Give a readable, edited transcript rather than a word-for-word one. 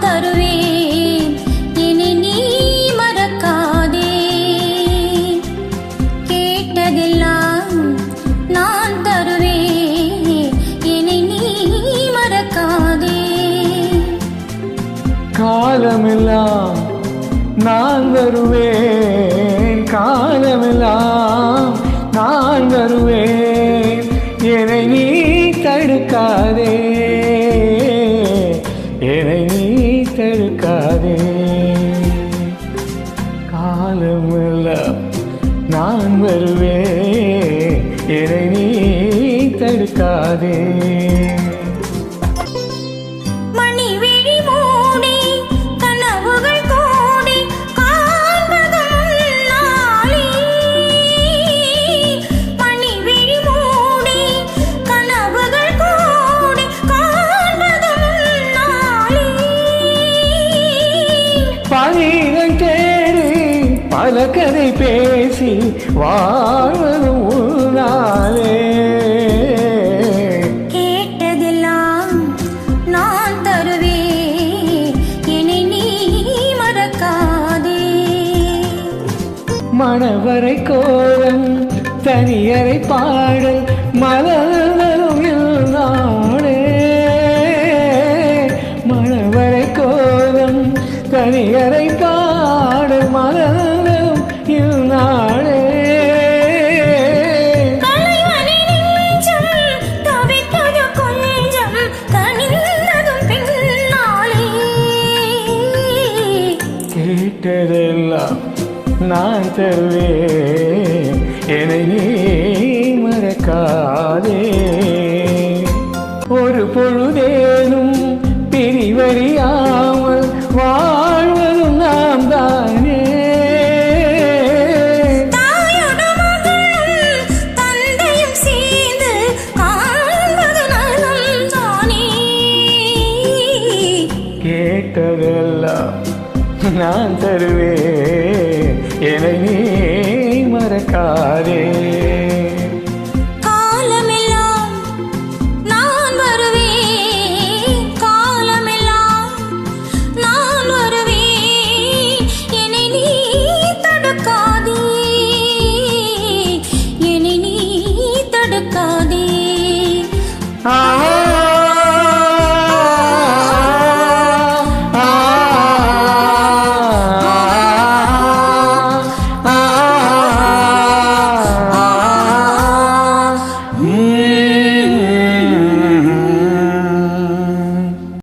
தருவேன் இனி நீ மறக்காதே. கேட்டதெல்லாம் நான் தருவேன் இனி நீ மறக்காதே. காலமெல்லாம் நான் வருவேன், காலமெல்லாம் நான் வருவேன், என்னை நீ தடுக்காதே, என்னை நீ தடுக்காதே. காலமெல்லாம் நான் வருவேன், என்னை நீ தடுக்காதே. பணிகள் தேடி பல கதை பேசி வாழ்வதும் உன்னாலே. கேட்டதெல்லாம் நான் தருவேன் என்னை நீ மறக்காதே. மணவரை கோலம் தனியறை பாடல் மலர்களும் நாடே. மணவரை கோலம் தனியறை பாடல் மலர்களும் நாடே. கேட்டதெல்லாம் நான் தருவேன் என்னை நீ மறக்காதே. ஒரு பொழுதேனும் பிரிவறியாமல் வாழ்வதும் நாம் தானே. கேட்டதெல்லாம் நான் தருவேன் என்னை நீ மறக்காதே. காலமெல்லாம் நான் வருவேன், காலமெல்லாம் நான் வருவேன், என்னை நீ தடுக்காதே, என்னை நீ தடுக்காதே.